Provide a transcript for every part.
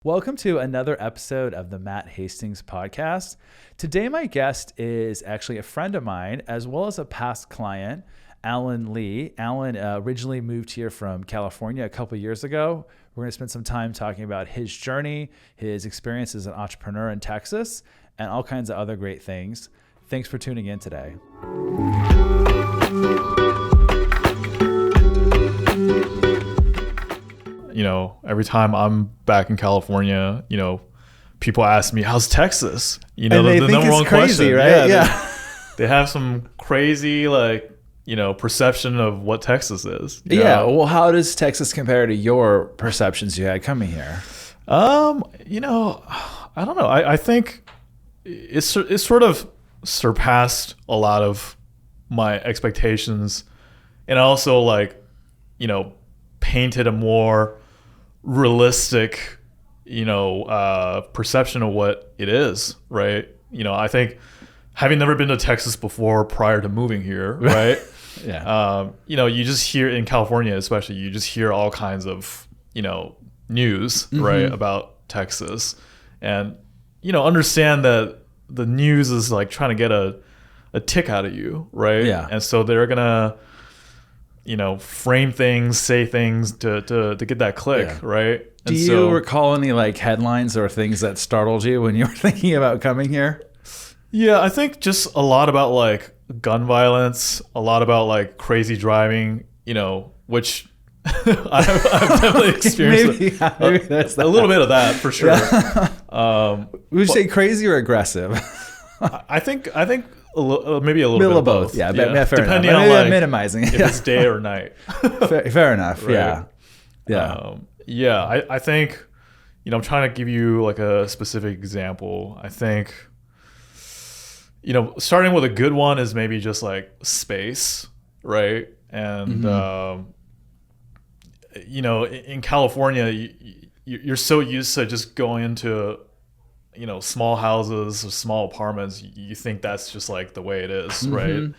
Welcome to another episode of the Matt Haistings Podcast. Today, my guest is actually a friend of mine, as well as a past client, Alan Lee. Alan originally moved here from California a couple of years ago. We're going to spend some time talking about his journey, his experience as an entrepreneur in Texas, and all kinds of other great things. Thanks for tuning in today. You know, every time I'm back in California, you know, people ask me, how's Texas? You know, and the think number it's one crazy, question. Right? Yeah. They have some crazy, perception of what Texas is. You know? Well, how does Texas compare to your perceptions you had coming here? I don't know. I think it's sort of surpassed a lot of my expectations, and also painted a more realistic, perception of what it is, right? You know, I think having never been to Texas before prior to moving here, right? Yeah. You just hear in California, especially, you just hear all kinds of, news, right, about Texas, and, understand that the news is like trying to get a tick out of you, right? Yeah. And so they're gonna, frame things, say things to get that click, Yeah. right? Do you recall any headlines or things that startled you when you were thinking about coming here? Yeah, I think just a lot about gun violence, a lot about crazy driving, which I've definitely experienced maybe there's a little bit of that for sure. Yeah. Would you say crazy or aggressive? I think maybe a little bit of both. Yeah, fair depending enough. on I'm minimizing if it's day or night. fair enough. Right. Yeah. I think, I'm trying to give you a specific example. I think, starting with a good one is maybe just space, right? And, in California, you're so used to just going into, small houses or small apartments. You think that's just the way it is, right?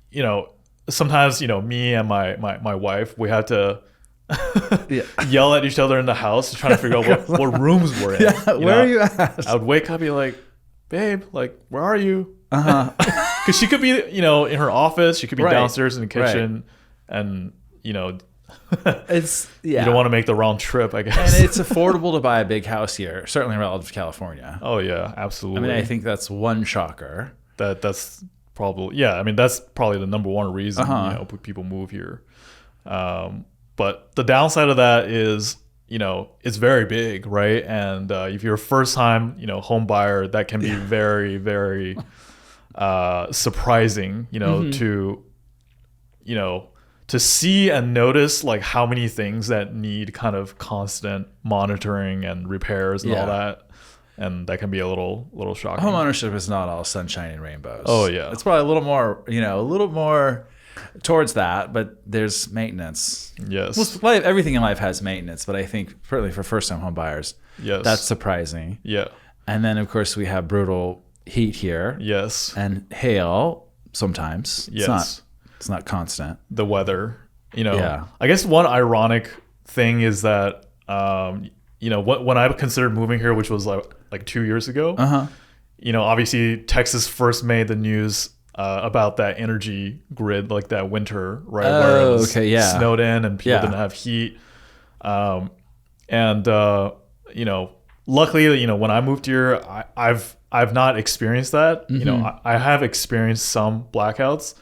Sometimes, me and my wife, we have to yell at each other in the house trying to figure out what rooms we're in. Yeah, where are you at? I would wake up and be like, babe, where are you? Because she could be, in her office. She could be downstairs in the kitchen. Right. And, it's you don't want to make the wrong trip, I guess. And it's affordable to buy a big house here, certainly relative to California. Oh, yeah, absolutely. I think that's one shocker. That's probably, that's probably the number one reason, people move here. But the downside of that is, it's very big, right? And if you're a first-time, home buyer, that can be very, very surprising, to see and notice how many things that need kind of constant monitoring and repairs and all that. And that can be a little shocking. Home ownership is not all sunshine and rainbows. Oh, yeah. It's probably a little more towards that, but there's maintenance. Yes. Well, everything in life has maintenance, but I think certainly for first-time home buyers, that's surprising. Yeah. And then, of course, we have brutal heat here. Yes. And hail sometimes. Yes. It's not constant. The weather, I guess one ironic thing is that, when I considered moving here, which was like 2 years ago, obviously Texas first made the news about that energy grid, that winter, right? Where it was snowed in and people didn't have heat. Luckily, when I moved here, I've not experienced that. I have experienced some blackouts,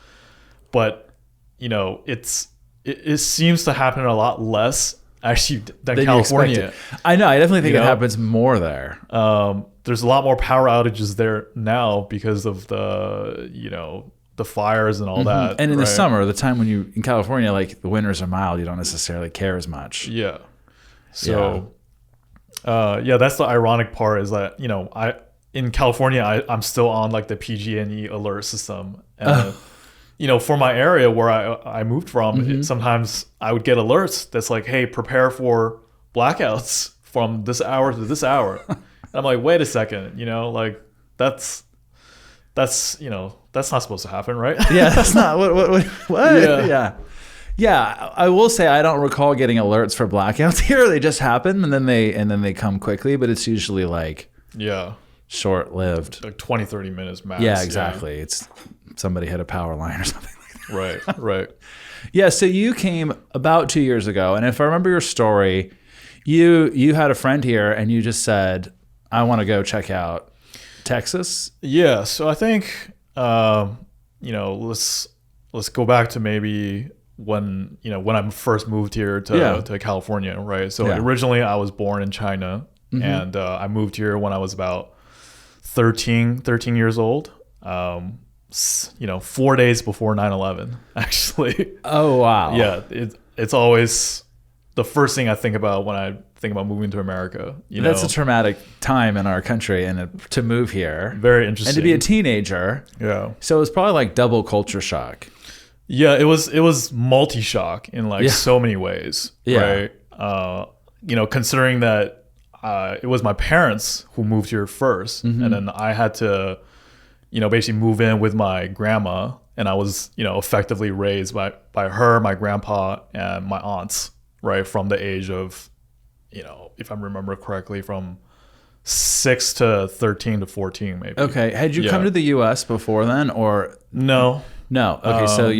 but it seems to happen a lot less actually than California. I know. I definitely think it happens more there. There's a lot more power outages there now because of the fires and all that. And in the summer, the time when in California, the winters are mild, you don't necessarily care as much. Yeah. So, that's the ironic part is that, in California, I'm still on the PG&E alert system. And, for my area where I moved from, sometimes I would get alerts that's hey, prepare for blackouts from this hour to this hour. And I'm like, wait a second, that's that's not supposed to happen, right? Yeah, that's not what. Yeah. Yeah, I will say I don't recall getting alerts for blackouts here. They just happen and then they come quickly, but it's usually like short-lived. Like 20, 30 minutes max. Yeah, exactly. Yeah. It's somebody hit a power line or something like that. Right. Yeah, so you came about 2 years ago, and if I remember your story, you had a friend here and you just said, I want to go check out Texas. Yeah, so I think let's go back to maybe when I first moved here to California, right? So originally I was born in China, and I moved here when I was about 13 years old. 4 days before 9/11, actually. Oh, wow. Yeah, it's always the first thing I think about when I think about moving to America. That's a traumatic time in our country, and to move here. Very interesting. And to be a teenager. Yeah. So it was probably like double culture shock. Yeah, it was multi-shock in so many ways. Yeah. Right. Considering that it was my parents who moved here first, and then I had to basically move in with my grandma, and I was, effectively raised by her, my grandpa, and my aunts, right, from the age of, if I remember correctly, from 6 to 13 to 14, maybe. Okay. Had you come to the U.S. before then, or? No. Okay, so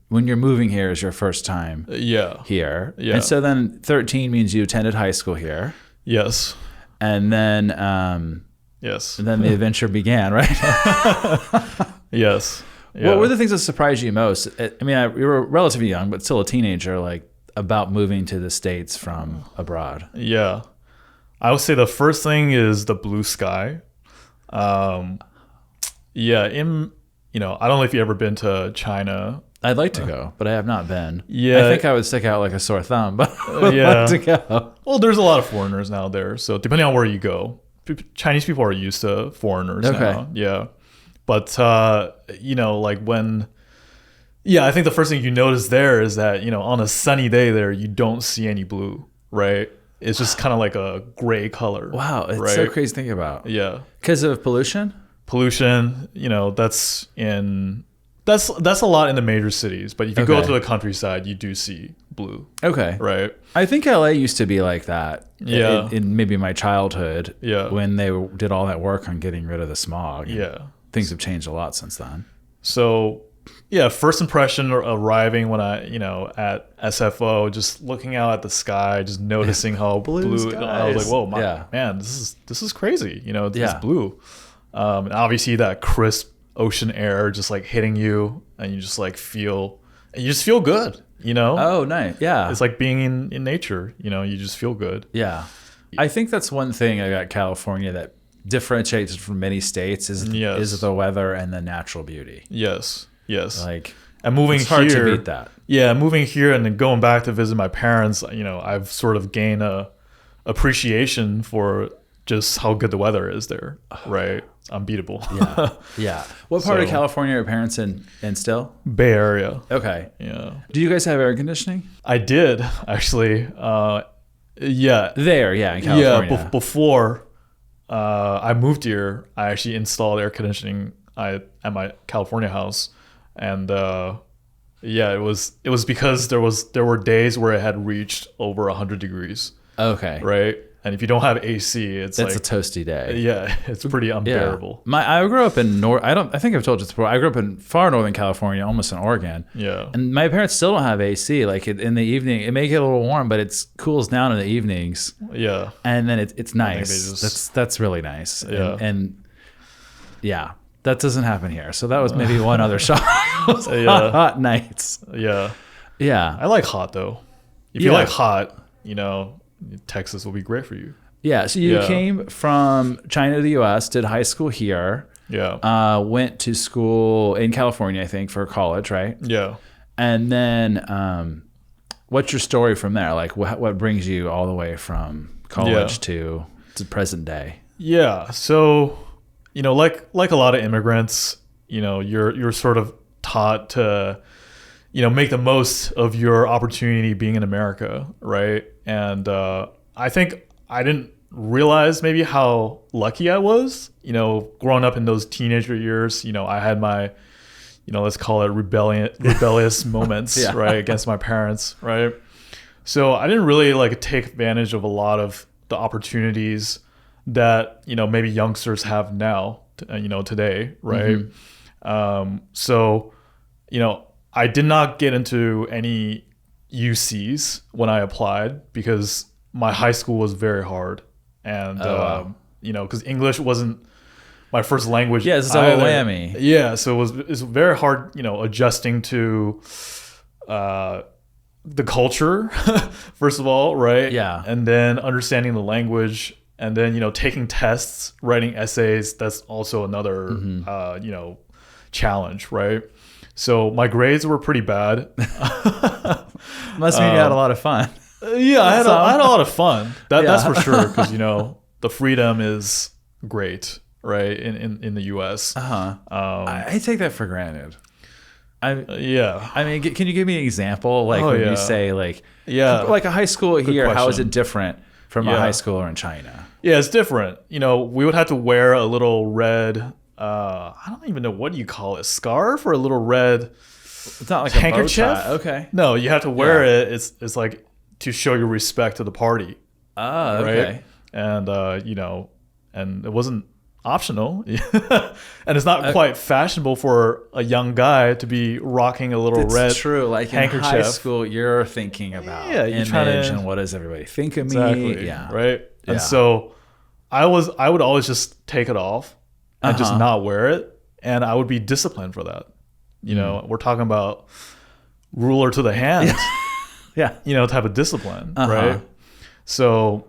when you're moving here is your first time here. Yeah. And so then 13 means you attended high school here. Yes. And then yes. And then the adventure began, right? Yes. Yeah. What were the things that surprised you most? I mean, you were relatively young, but still a teenager, like about moving to the States from abroad. Yeah. I would say the first thing is the blue sky. I don't know if you've ever been to China. I'd like to go, but I have not been. Yeah. I think I would stick out like a sore thumb, but I'd like to go. Well, there's a lot of foreigners now there. So depending on where you go, Chinese people are used to foreigners now. Yeah. But, I think the first thing you notice there is that, on a sunny day there, you don't see any blue, right? It's just kind of like a gray color. Wow. It's right? so crazy to think about. Yeah. Because of pollution? Pollution, that's a lot in the major cities. But if you go to the countryside, you do see blue. Okay. Right. I think LA used to be like that. Yeah. In maybe my childhood. Yeah. When they did all that work on getting rid of the smog. Yeah. Things have changed a lot since then. So, first impression arriving when I, at SFO, just looking out at the sky, just noticing how blue. I was like, whoa, man, this is crazy. It's blue. And obviously that crisp ocean air just like hitting you, and you just like feel good. Oh, nice. Yeah. It's like being in nature. You just feel good. Yeah. I think that's one thing about California that differentiates from many states is the weather and the natural beauty. Yes. And moving it's hard here, to beat that. Yeah, moving here and then going back to visit my parents, I've sort of gained a appreciation for just how good the weather is there. Right, unbeatable. Yeah. What part of California are your parents in still? Bay Area. Okay. Yeah. Do you guys have air conditioning? I did actually. Yeah. There, in California. Yeah. Before I moved here, I actually installed air conditioning at my California house, and it was because there were days where it had reached over 100 degrees. Okay. Right, and if you don't have AC, that's like a toasty day. Yeah, it's pretty unbearable. Yeah. I grew up in I think I've told you this before. I grew up in far northern California, almost in Oregon. Yeah. And my parents still don't have AC. Like in the evening, it may get a little warm, but it cools down in the evenings. Yeah. And then it's nice. That's really nice. Yeah. And that doesn't happen here. So that was maybe one other shock. Hot nights. Yeah. Yeah. I like hot though. If you like hot, Texas will be great for you. Yeah. So you came from China to the U.S., did high school here. Yeah. Went to school in California, I think, for college, right? Yeah. And then what's your story from there? Like what brings you all the way from college to present day? Yeah. So, like a lot of immigrants, you're sort of taught to, make the most of your opportunity being in America, right? And I think I didn't realize maybe how lucky I was, growing up in those teenager years. I had my, let's call it rebellious moments, Yeah. right, against my parents, right? So I didn't really like take advantage of a lot of the opportunities that, maybe youngsters have now, today, right? So, I did not get into any UCs when I applied because my high school was very hard. And, because English wasn't my first language. Yeah, it's a double whammy. Yeah, so it's very hard, adjusting to the culture, first of all, right? Yeah. And then understanding the language, and then, taking tests, writing essays. That's also another, challenge, right? So my grades were pretty bad. Must mean you had a lot of fun. Yeah, I had a lot of fun. That's for sure, because, the freedom is great, right, in the U.S. I take that for granted. Yeah. I mean, can you give me an example? Like when you say like a high school here, how is it different from a high schooler in China? Yeah, it's different. We would have to wear a little red, I don't even know, what do you call it? Scarf or a little red It's not like handkerchief? a bow tie. Okay. No, you have to wear it. It's like to show your respect to the party. Oh, okay. Right? And, and it wasn't optional. And it's not quite fashionable for a young guy to be rocking a little red true. Like handkerchief. In high school, you're thinking about image and what does everybody think of me? Yeah. Right. And so I would always just take it off and just not wear it. And I would be disciplined for that. We're talking about ruler to the hand, type of discipline. Right. So,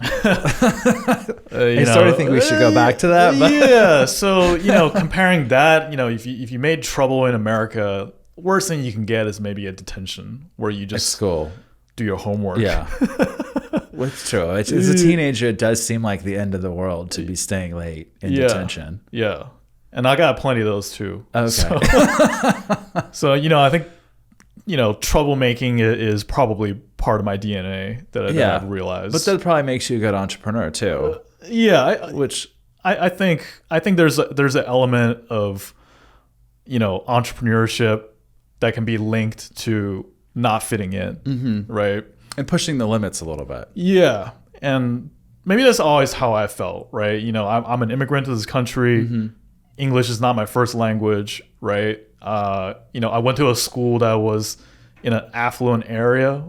I started thinking we should go back to that. But yeah. So, comparing that, if you made trouble in America, worst thing you can get is maybe a detention where you just school do your homework. Yeah. It's true. As a teenager, it does seem like the end of the world to be staying late in detention. Yeah. And I got plenty of those too. Okay. So I think, troublemaking is probably part of my DNA that I've realized. But that probably makes you a good entrepreneur too. I think there's an element of, entrepreneurship that can be linked to not fitting in, right? And pushing the limits a little bit. Yeah. And maybe that's always how I felt, right? I'm an immigrant to this country. English is not my first language, right? I went to a school that was in an affluent area,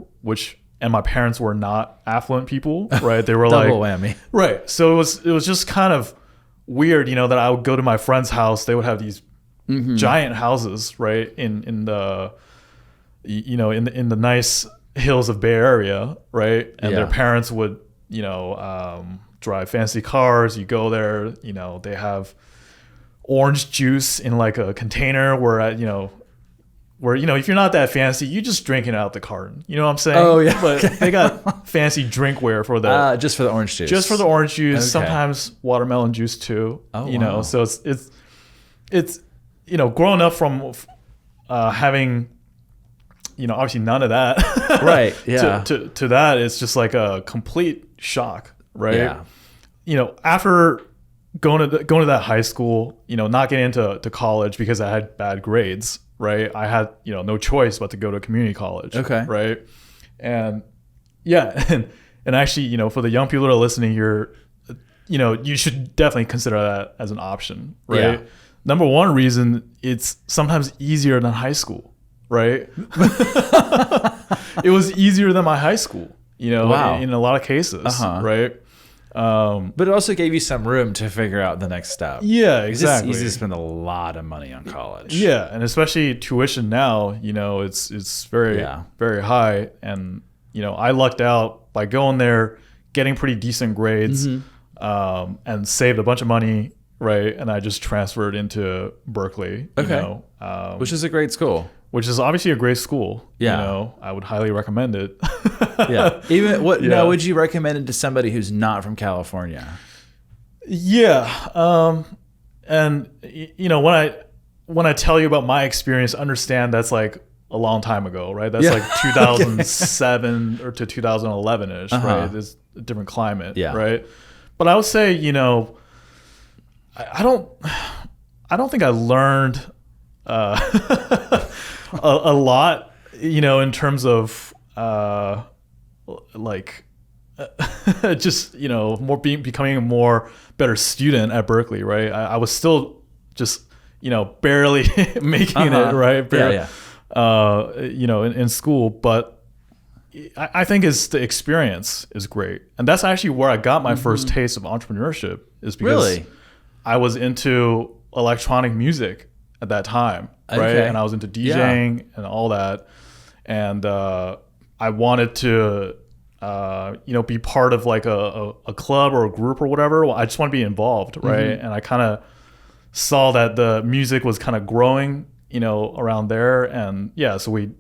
and my parents were not affluent people, right? They were Double whammy. Right. So it was just kind of weird, that I would go to my friend's house. They would have these giant houses, right? In the nice hills of Bay Area, right? And their parents would, drive fancy cars. You go there, they have orange juice in like a container where if you're not that fancy, you just drink it out the carton. You know what I'm saying? Oh yeah. But they got fancy drinkware for that. Just for the orange juice. Just for the orange juice. Okay. Sometimes watermelon juice too. Oh, wow. So it's growing up from having obviously none of that. Right. Yeah. To that, it's just like a complete shock, right? Yeah. After going to that high school, not getting into college because I had bad grades, right? I had, no choice but to go to community college. Okay. Right. And and actually, for the young people that are listening, you should definitely consider that as an option, right? Yeah. Number one reason, it's sometimes easier than high school, right? It was easier than my high school, Wow. in a lot of cases, right? But it also gave you some room to figure out the next step. Yeah, exactly. It's easy to spend a lot of money on college. Yeah, and especially tuition now, it's very very high, and I lucked out by going there, getting pretty decent grades, and saved a bunch of money, right? And I just transferred into Berkeley, which is a great school. Which is obviously a great school. Yeah. I would highly recommend it. Yeah. Now, would you recommend it to somebody who's not from California? Yeah. And when I tell you about my experience, understand that's like a long time ago, right? That's like 2007 or to 2011-ish, right? There's a different climate, right? But I would say, I don't think I learned a lot, in terms of like just becoming a more better student at Berkeley, right? I was still just barely making it, right? Barely, in school, but I think the experience is great, and that's actually where I got my first taste of entrepreneurship. Is because I was into electronic music at that time, right? And I was into DJing and all that, and I wanted to be part of like a club or a group or whatever. I just want to be involved, right? And I kind of saw that the music was kind of growing, around there, and so we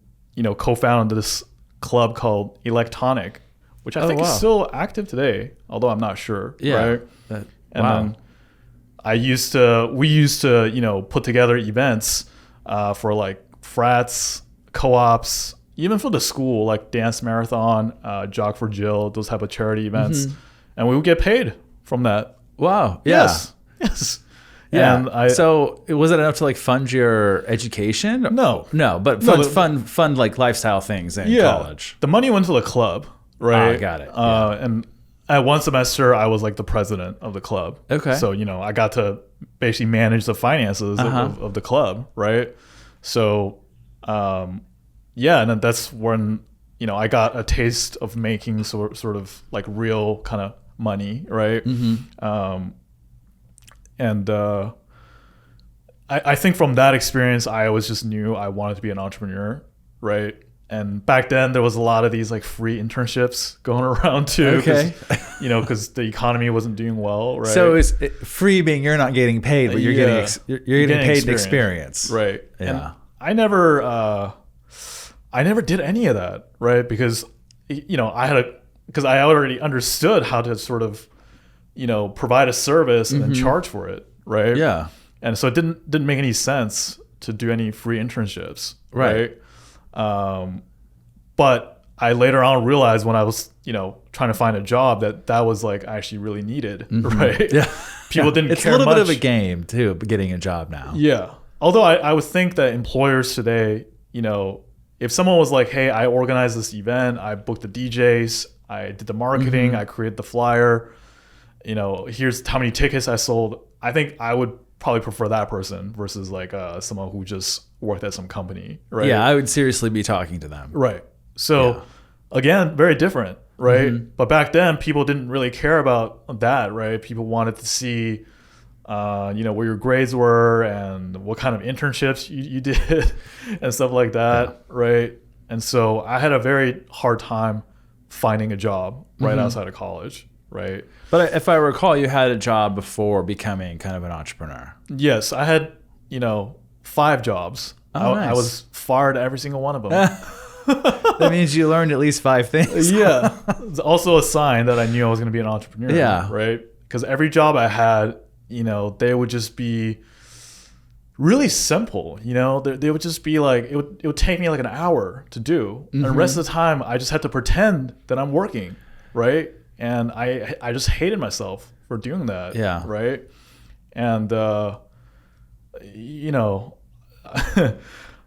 co-founded this club called Electronic, which I think is still active today, although I'm not sure. Right? Then we used to put together events for like frats, co-ops, even for the school, like dance marathon, Jock for Jill, those type of charity events, and we would get paid from that. Wow. Yeah. Yes. Yeah. And so was it enough to like fund your education? No, but fund like lifestyle things in college. The money went to the club, right? Got it. And at one semester, I was like the president of the club. Okay. So I got to basically manage the finances of the club, right? So, and then that's when I got a taste of making sort of like real kind of money, right? And I think from that experience, I always just knew I wanted to be an entrepreneur, right? And back then, there was a lot of these like free internships going around too, because the economy wasn't doing well, right? So it's free being you're not getting paid, but you're getting paid in experience, right? Yeah. And I never did any of that, right? Because I already understood how to sort of provide a service and then charge for it, right? Yeah. And so it didn't make any sense to do any free internships, right? But I later on realized when I was trying to find a job that was like actually really needed, right? Yeah. People didn't care much. It's a little bit of a game too, getting a job now. Yeah. Although I would think that employers today, if someone was like, hey, I organized this event, I booked the DJs, I did the marketing, I created the flyer, here's how many tickets I sold. I think I would probably prefer that person versus like someone who just worked at some company, right? Yeah, I would seriously be talking to them. Right. So again, very different, right? But back then, people didn't really care about that, right? People wanted to see, where your grades were and what kind of internships you did and stuff like that, right? And so I had a very hard time finding a job right outside of college. Right. But if I recall, you had a job before becoming kind of an entrepreneur. Yes. I had, 5 jobs. Oh, nice. I was fired every single one of them. That means you learned at least 5 things. Yeah. It's also a sign that I knew I was going to be an entrepreneur. Yeah. Right. Because every job I had, they would just be really simple. They would just be like, it would take me like an hour to do. And the rest of the time, I just had to pretend that I'm working. Right. And I just hated myself for doing that. Yeah. Right. And,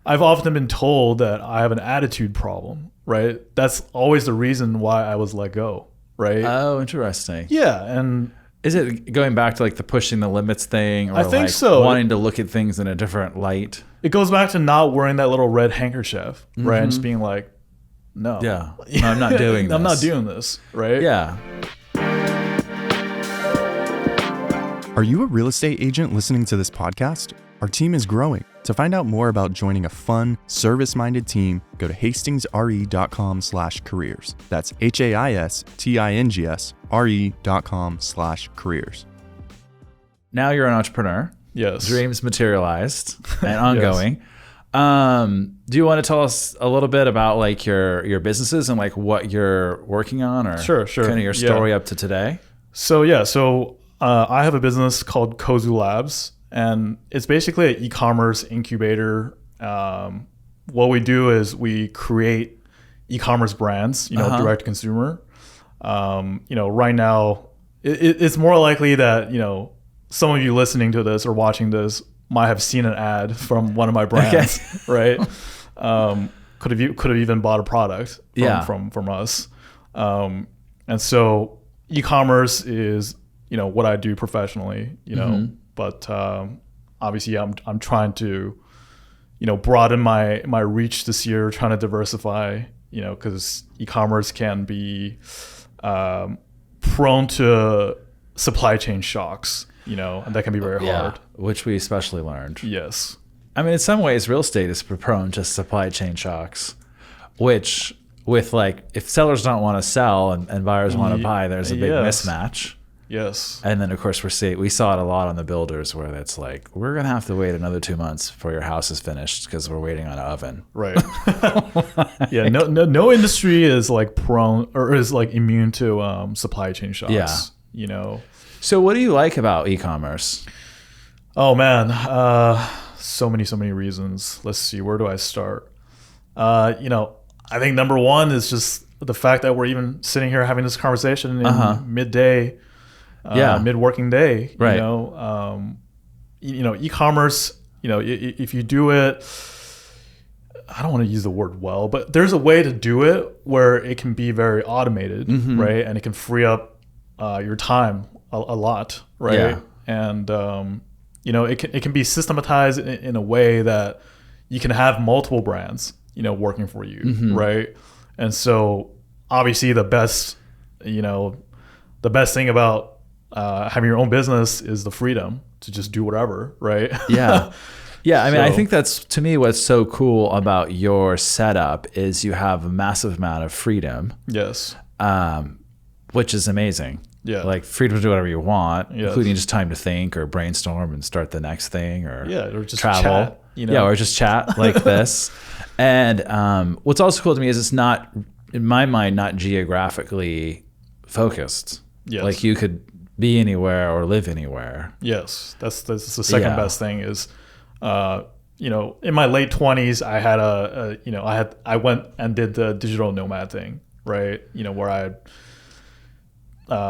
I've often been told that I have an attitude problem. Right. That's always the reason why I was let go. Right. Oh, interesting. Yeah. And is it going back to like the pushing the limits thing? Or I think like so. Wanting to look at things in a different light? It goes back to not wearing that little red handkerchief. Right. And just being like, no. Yeah. No, I'm not doing this. I'm not doing this. Right. Yeah. Are you a real estate agent listening to this podcast? Our team is growing. To find out more about joining a fun, service-minded team, go to hastingsre.com/careers. That's HAISTINGSRE.com/careers. Now you're an entrepreneur. Yes. Dreams materialized and ongoing. Do you want to tell us a little bit about like your businesses and like what you're working on, or sure. kind of your story up to today? So I have a business called Kozu Labs, and it's basically an e-commerce incubator. What we do is we create e-commerce brands, direct to consumer. Right now it's more likely that, some of you listening to this or watching this might have seen an ad from one of my brands, right? Could have even bought a product from us. And so e-commerce is, what I do professionally, but obviously I'm trying to, broaden my reach this year, trying to diversify, because e-commerce can be prone to supply chain shocks, and that can be very hard. Which we especially learned. Yes. I mean, in some ways, real estate is prone to supply chain shocks, which with if sellers don't want to sell and buyers want to buy, there's a big mismatch. Yes. And then, of course, we saw it a lot on the builders where it's we're going to have to wait another 2 months before your house is finished because we're waiting on an oven. Right. Yeah. No industry is prone or is immune to supply chain shocks. Yeah. So what do you like about e-commerce? Oh, man. So many reasons. Let's see. Where do I start? I think number one is just the fact that we're even sitting here having this conversation in midday. Mid-working day, right. E-commerce, if you do it, I don't want to use the word well, but there's a way to do it where it can be very automated, right? And it can free up your time a lot, right? Yeah. And, it can be systematized in a way that you can have multiple brands, working for you, right? And so obviously the best thing about having your own business is the freedom to just do whatever, right? Yeah. I mean, I think that's, to me, what's so cool about your setup is you have a massive amount of freedom. Yes. Which is amazing. Yeah. Freedom to do whatever you want, including just time to think or brainstorm and start the next thing or just travel. Chat, or just chat like this. And what's also cool to me is it's not, in my mind, not geographically focused. Yes. You could be anywhere or live anywhere. Yes, that's the second best thing is, in my late 20s, I had I went and did the digital nomad thing, right? Where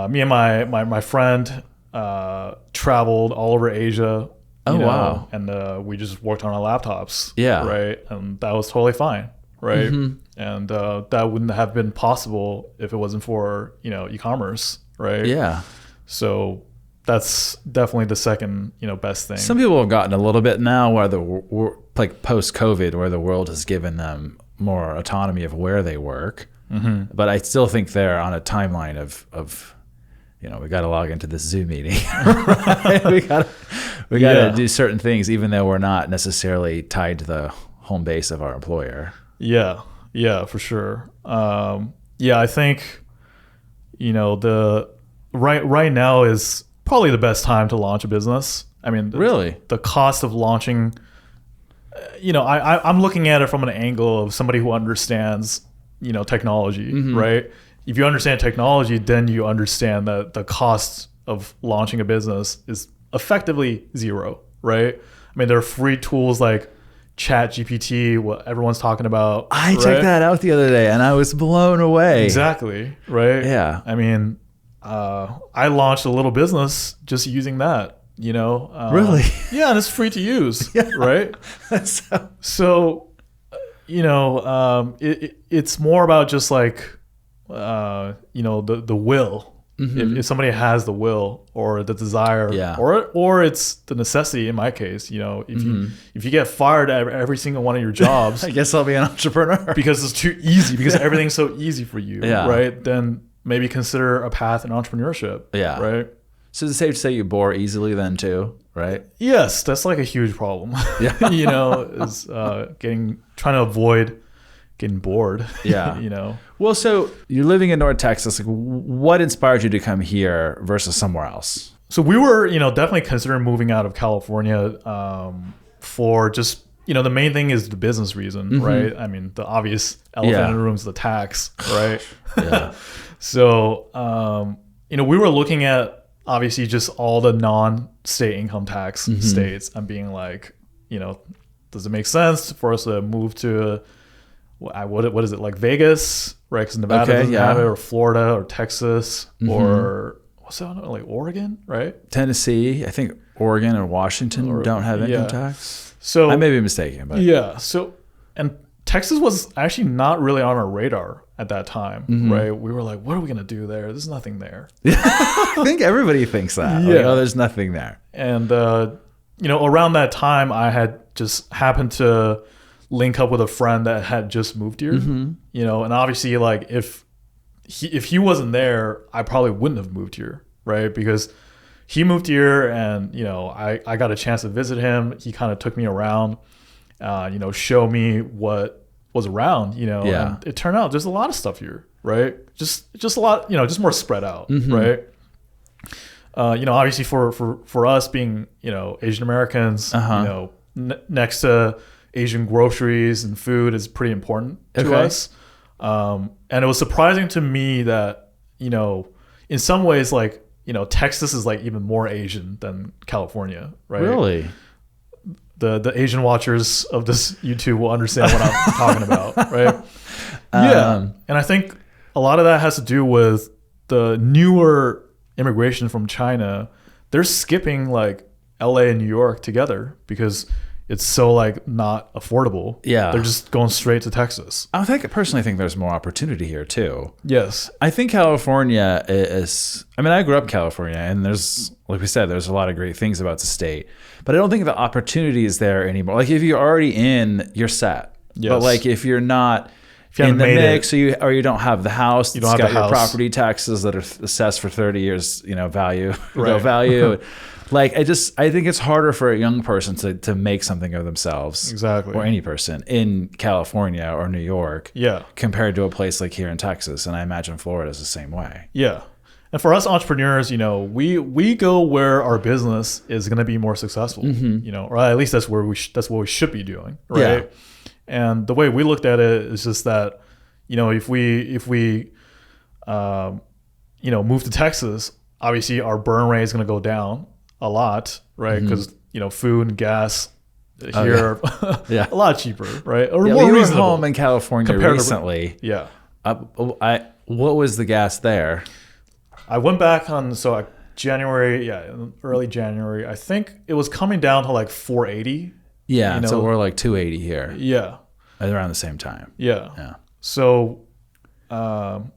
me and my friend traveled all over Asia. Wow! And we just worked on our laptops. Yeah. Right, and that was totally fine. Right, and that wouldn't have been possible if it wasn't for e-commerce. Right. Yeah. So that's definitely the second, best thing. Some people have gotten a little bit now where post-COVID, where the world has given them more autonomy of where they work. But I still think they're on a timeline of we got to log into this Zoom meeting. Right? We got to do certain things, even though we're not necessarily tied to the home base of our employer. Yeah, for sure. I think, the right now is probably the best time to launch a business. I mean, really, the cost of launching, I'm looking at it from an angle of somebody who understands, technology, right? If you understand technology, then you understand that the cost of launching a business is effectively zero, right? I mean, there are free tools like ChatGPT, what everyone's talking about. I checked that out the other day and I was blown away. Exactly, right? Yeah. I mean, I launched a little business just using that, Really? Yeah, and it's free to use, right? So, it's more about just the will. If somebody has the will or the desire, or it's the necessity. In my case, if you get fired at every single one of your jobs, I guess I'll be an entrepreneur because it's too easy, because everything's so easy for you, right? Then maybe consider a path in entrepreneurship. Yeah. Right. So it's safe to say you bore easily then too, right? Yes, that's a huge problem. Yeah. Is trying to avoid getting bored. Yeah. Well, so you're living in North Texas. What inspired you to come here versus somewhere else? So we were, definitely considering moving out of California for just, the main thing is the business reason, right? I mean, the obvious elephant in the room is the tax, right? Yeah. So, we were looking at obviously just all the non-state income tax states and being does it make sense for us to move to what is it, Vegas, right? Because Nevada doesn't have it, or Florida or Texas or like Oregon, right? Tennessee, I think Oregon or Washington don't have income tax. So I may be mistaken, but So and Texas was actually not really on our radar at that time, right? We were like, what are we gonna do there? There's nothing there. I think everybody thinks that. Yeah. Like, oh, there's nothing there. And around that time, I had just happened to link up with a friend that had just moved here. And obviously, like if he wasn't there, I probably wouldn't have moved here, right? Because he moved here, and I got a chance to visit him. He kind of took me around, show me what was around, and it turned out there's a lot of stuff here, right? Just a lot, just more spread out, right? Obviously for us being, Asian Americans, next to Asian groceries and food is pretty important to us. And it was surprising to me that, in some ways, like, Texas is like even more Asian than California, right? Really? The Asian watchers of this YouTube will understand what I'm talking about, right? And I think a lot of that has to do with the newer immigration from China. They're skipping like LA and New York together because it's so like not affordable. Yeah. They're just going straight to Texas. I personally think there's more opportunity here too. Yes. I think California is, I grew up in California, and there's, like we said, there's a lot of great things about the state, but I don't think the opportunity is there anymore. Like if you're already in, you're set. Yes. But like if you're not in the mix, or you don't have the house, it's got your property taxes that are assessed for 30 years, value, no value. Like I think it's harder for a young person to make something of themselves, exactly, or any person in California or New York, compared to a place like here in Texas, and I imagine Florida is the same way. Yeah, and for us entrepreneurs, we go where our business is going to be more successful, or at least that's what we should be doing, right? Yeah. And the way we looked at it is just that, if we move to Texas, obviously our burn rate is going to go down a lot, right? Because food and gas here are a lot cheaper, right? Or more we reasonable. Were home in California recently. Yeah. What was the gas there? I went back on January, early January. I think it was coming down to like 480. Yeah, so we're like 280 here. Yeah, around the same time. Yeah. So, and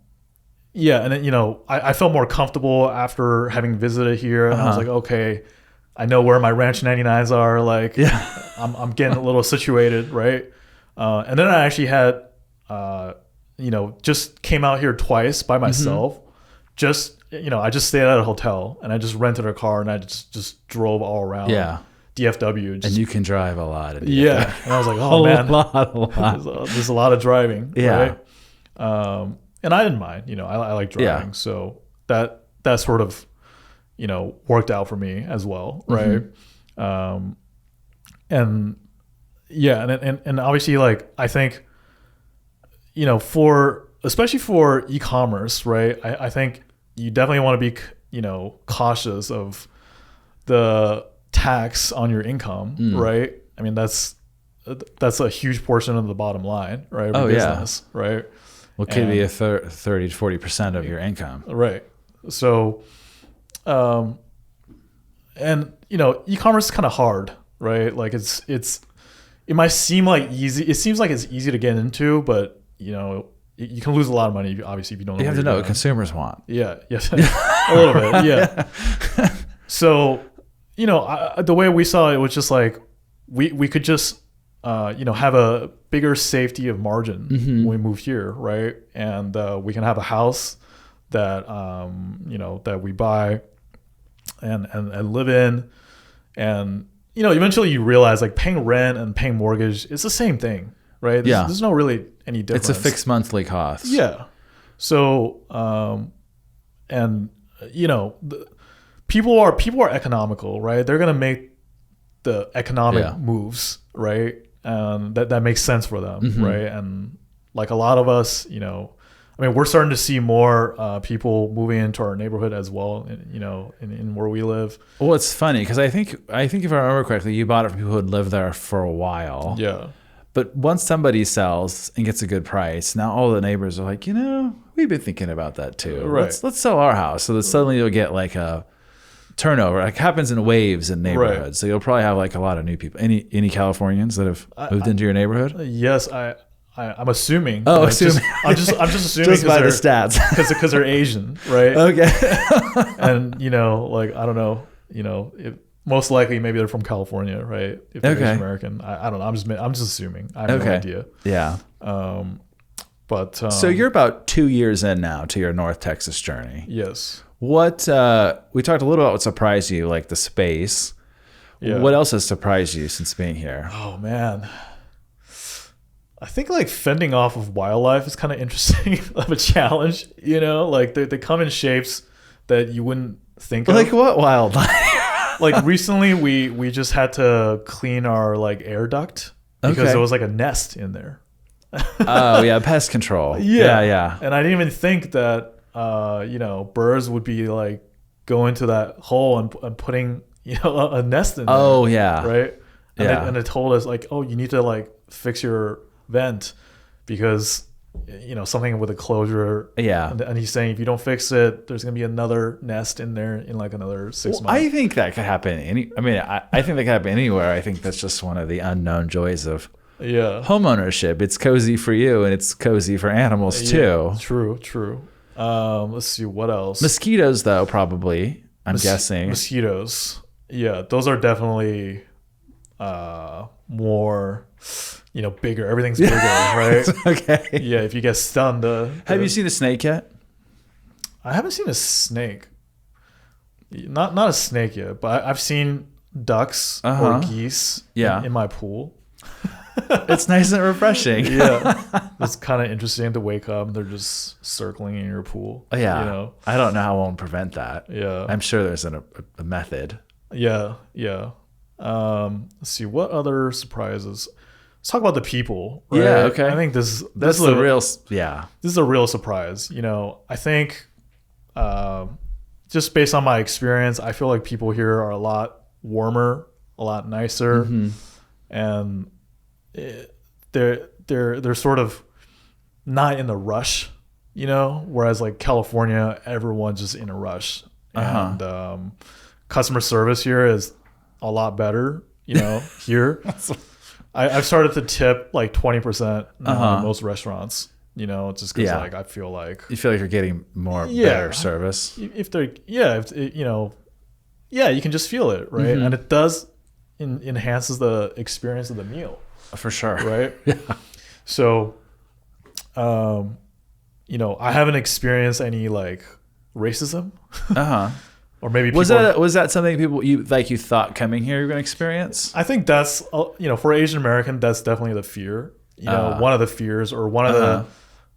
then, I felt more comfortable after having visited here, and I was like, okay, I know where my Ranch 99s are. Like, I'm getting a little situated, right? And then I actually had, just came out here twice by myself. Just, I just stayed at a hotel, and I just rented a car, and I just drove all around. Yeah. DFW. And you can drive a lot. Yeah. And I was like, oh, man. A lot. There's a lot of driving. Yeah. Right? And I didn't mind. I like driving. Yeah. So that sort of, worked out for me as well. Right. And obviously, like, I think, especially for e-commerce, right? I think you definitely want to be, cautious of the tax on your income, right? I mean, that's a huge portion of the bottom line, right? Business, right? What could be a 30 to 40% of your income, right? So, e-commerce is kind of hard, right? Like it might seem like easy. It seems like it's easy to get into, but you can lose a lot of money, obviously, if you don't know. You have to know what consumers want. Yeah, yes, a little bit, yeah. So, the way we saw it was just like we could just have a bigger safety of margin when we moved here, right? And we can have a house that that we buy and live in, and eventually you realize like paying rent and paying mortgage is the same thing, right? There's no really any difference. It's a fixed monthly cost. Yeah. So people are economical, right? They're gonna make the economic moves, right? That makes sense for them, right? And like a lot of us, we're starting to see more people moving into our neighborhood as well, in where we live. Well, it's funny because I think if I remember correctly, you bought it from people who had lived there for a while. Yeah. But once somebody sells and gets a good price, now all the neighbors are like, we've been thinking about that too. Right. Let's sell our house. So that suddenly you'll get like a turnover. Like happens in waves in neighborhoods. Right. So you'll probably have like a lot of new people. Any Californians that have moved into your neighborhood? Yes, I'm assuming. Oh, assuming. I'm just assuming Just by the stats. because they're Asian, right? Okay. And like I don't know, most likely maybe they're from California, right? If they're Asian American, I don't know. I'm just assuming. I have no idea. Yeah. But so you're about 2 years in now to your North Texas journey. Yes. What we talked a little about what surprised you, like the space. Yeah. What else has surprised you since being here? Oh man. I think like fending off of wildlife is kind of interesting of a challenge, like they come in shapes that you wouldn't think of. Like what wildlife? Like recently we just had to clean our like air duct because there was like a nest in there. Oh yeah, pest control. Yeah. And I didn't even think that birds would be like going to that hole and putting a nest in there. Oh yeah. Right? And Yeah. they told us like, oh, you need to like fix your vent because something with a closure. Yeah. And he's saying if you don't fix it, there's gonna be another nest in there in like another 6 months. I think that could happen I think that could happen anywhere. I think that's just one of the unknown joys of home ownership. It's cozy for you and it's cozy for animals too. True. Let's see what else. Mosquitoes though, probably. I'm guessing. Mosquitoes. Yeah, those are definitely more bigger. Everything's bigger, right? Okay. Yeah, if you get stunned. Have you seen a snake yet? I haven't seen a snake. Not a snake yet, but I've seen ducks or geese in my pool. It's nice and refreshing. Yeah. It's kind of interesting to wake up and they're just circling in your pool. Yeah. I don't know how one prevent that. Yeah. I'm sure there's a method. Yeah. Let's see what other surprises. Let's talk about the people. Right? Yeah. Okay. I think this is a real. Yeah. This is a real surprise. I think just based on my experience, I feel like people here are a lot warmer, a lot nicer, and they're sort of not in the rush. Whereas like California, everyone's just in a rush, and customer service here is a lot better. Here. I've started to tip like 20% in most restaurants, just because like I feel like you feel like you're getting more better service. If they're you can just feel it, right? And it does enhances the experience of the meal for sure, right? Yeah. So, I haven't experienced any like racism. Or maybe was that something you thought coming here you're going to experience? I think that's for Asian American, that's definitely the fear. One of the fears or one of the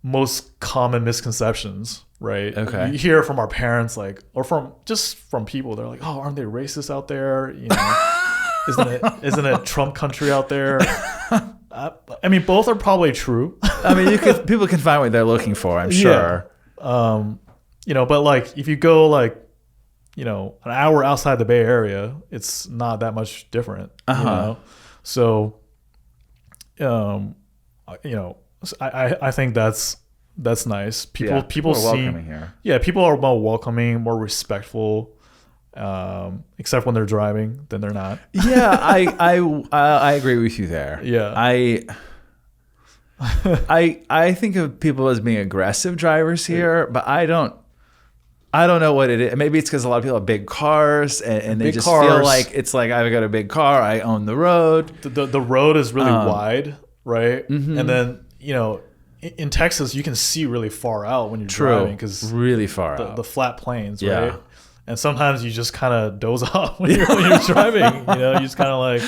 most common misconceptions, right? Okay. You hear from our parents, like, or from people. They're like, "Oh, aren't they racist out there? Isn't it Trump country out there?" I mean, both are probably true. I mean, people can find what they're looking for, I'm sure. But like if you go like an hour outside the Bay Area, it's not that much different. So, I think that's nice. People are welcoming here. Yeah, people are more welcoming, more respectful. Except when they're driving, then they're not. Yeah, I agree with you there. Yeah, I think of people as being aggressive drivers here, but I don't know what it is. Maybe it's because a lot of people have big cars and they just feel like it's like I've got a big car, I own the road. The road is really wide, right? And then in Texas you can see really far out when you're driving because really far out. The flat plains, right? And sometimes you just kind of doze off when you're driving. You just kind of like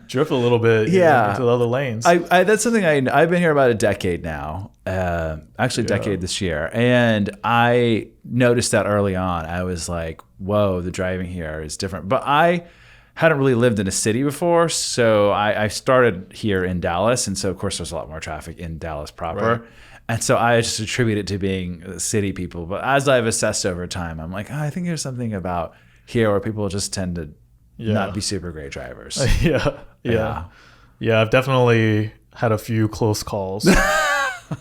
drift a little bit into the other lanes. That's something I've been here about a decade now. Actually, a decade this year. And I noticed that early on. I was like, whoa, the driving here is different. But I hadn't really lived in a city before. So I started here in Dallas. And so, of course, there's a lot more traffic in Dallas proper. Right. And so I just attribute it to being city people. But as I've assessed over time, I'm like, I think there's something about here where people just tend to not be super great drivers. Yeah. I've definitely had a few close calls.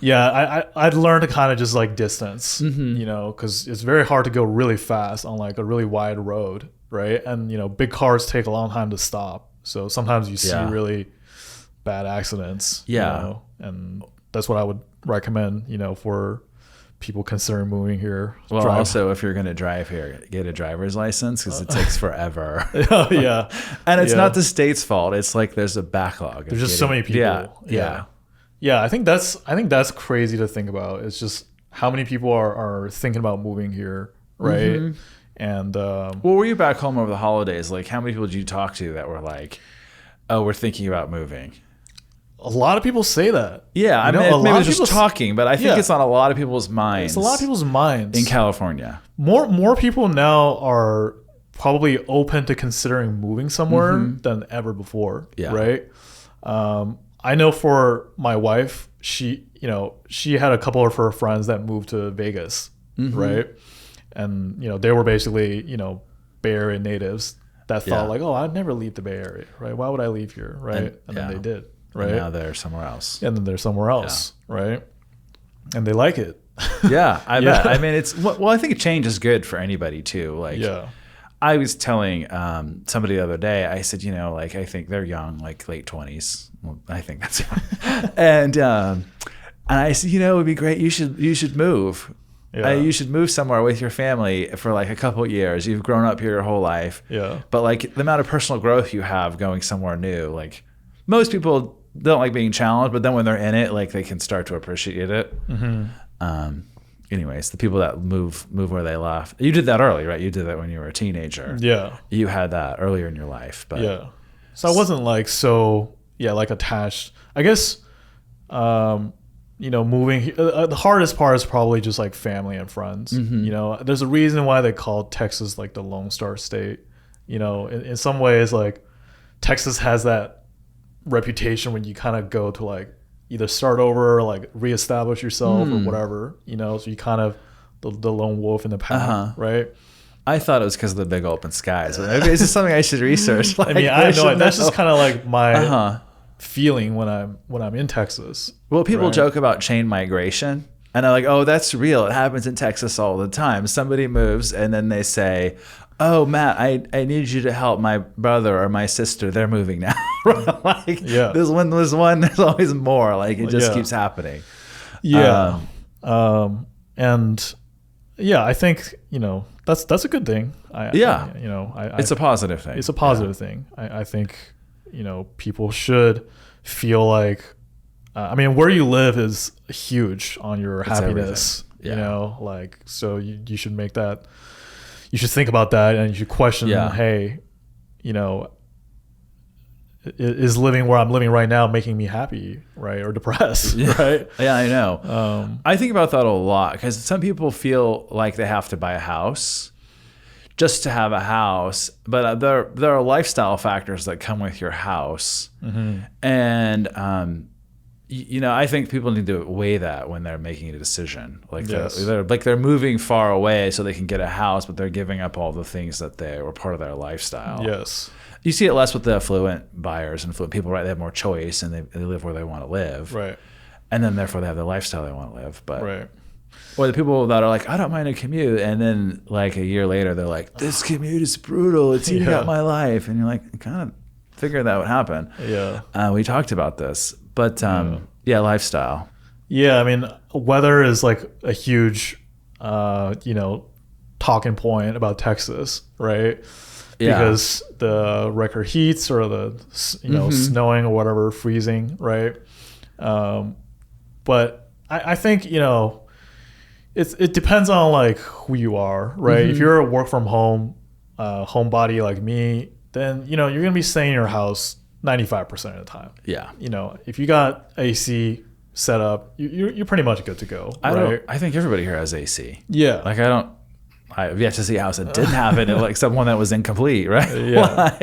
I'd learned to kind of just like distance, because it's very hard to go really fast on like a really wide road, right? And big cars take a long time to stop, so sometimes you see really bad accidents. And that's what I would recommend, for people considering moving here. Well, also, if you're going to drive here, get a driver's license, because it takes forever. And it's not the state's fault. It's like there's a backlog. There's just so many people. Yeah, I think that's crazy to think about. It's just how many people are thinking about moving here, right? And well, were you back home over the holidays? Like, how many people did you talk to that were like, "Oh, we're thinking about moving"? A lot of people say that. Yeah, I mean, maybe it's just talking, but I think it's on a lot of people's minds. It's a lot of people's minds in California. More people now are probably open to considering moving somewhere than ever before. Right. I know for my wife, she had a couple of her friends that moved to Vegas, right? And they were basically Bay Area natives that thought like, oh, I'd never leave the Bay Area, right? Why would I leave here, right? And then they did. Right. And now they're somewhere else. And then they're somewhere else, right? And they like it. Yeah, I bet. I mean, I think change is good for anybody too. Like, I was telling somebody the other day, I said, like, I think they're young, like late 20s. Well, I think that's young. And I said, it would be great. You should move. You should move somewhere with your family for like a couple of years. You've grown up here your whole life. Yeah. But like the amount of personal growth you have going somewhere new, like most people don't like being challenged, but then when they're in it, like they can start to appreciate it. Anyways, the people that move where they left. You did that early, right? You did that when you were a teenager. Yeah. You had that earlier in your life. But so I wasn't like like attached. I guess moving the hardest part is probably just like family and friends. There's a reason why they call Texas like the Lone Star State. In some ways, like Texas has that reputation when you kind of go to like either start over or like reestablish yourself or whatever, so you kind of the lone wolf in the pack, right? I thought it was because of the big open skies. Maybe it's just something I should research. Like, I mean, I know that's just kind of like my feeling when I'm in Texas. Well, people joke about chain migration, and they're like, "Oh, that's real. It happens in Texas all the time." Somebody moves, and then they say, "Oh, Matt, I need you to help my brother or my sister. They're moving now." Like, there's one, there's always more. Like, it just keeps happening. And I think that's a good thing. It's a positive thing. It's a positive thing. I think people should feel like where you live is huge on your happiness. Like, so you should make that. You should think about that, and you should question, hey, is living where I'm living right now making me happy, right, or depressed, right? Yeah, I know. I think about that a lot because some people feel like they have to buy a house just to have a house, but there are lifestyle factors that come with your house, and I think people need to weigh that when they're making a decision. Like they're moving far away so they can get a house, but they're giving up all the things that they were part of their lifestyle. Yes. You see it less with the affluent buyers and affluent people, right? They have more choice and they live where they want to live. Right. And then therefore they have the lifestyle they want to live. But or the people that are like, I don't mind a commute, and then like a year later they're like, this commute is brutal. It's eating up my life. And you're like, I kind of figured that would happen. Yeah. We talked about this. But lifestyle. Yeah, I mean, weather is like a huge, talking point about Texas, right? Because the record heats or the snowing or whatever, freezing, right? But I think it depends on like who you are, right? If you're a work from home homebody like me, then you're gonna be staying in your house 95% of the time. Yeah. If you got AC set up, you're pretty much good to go. Right? I think everybody here has AC. Yeah. Like I've yet to see a house that didn't have it, like someone that was incomplete, right? Yeah.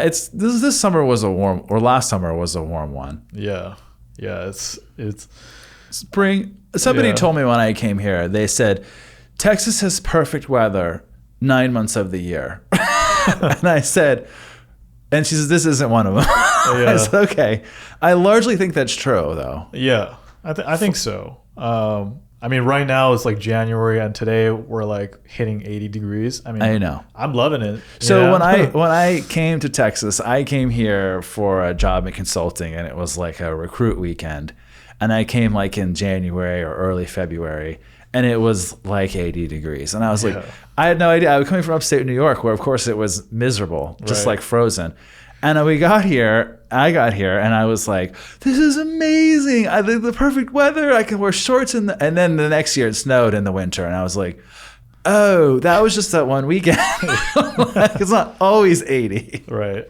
It's this summer was last summer was a warm one. Yeah. Yeah. It's spring. Somebody told me when I came here, they said, Texas has perfect weather 9 months of the year. And I said, And she says, this isn't one of them. I said, okay. I largely think that's true, though. Yeah, I think so. I mean, right now it's like January, and today we're like hitting 80 degrees. I mean, I know. I'm loving it. So when I came to Texas, I came here for a job in consulting, and it was like a recruit weekend. And I came like in January or early February, and it was like 80 degrees. And I was like, I had no idea. I was coming from upstate New York, where of course it was miserable, just like frozen. And I got here, and I was like, this is amazing. I think the perfect weather. I can wear shorts. And then the next year it snowed in the winter. And I was like, oh, that was just that one weekend. It's not always 80. Right.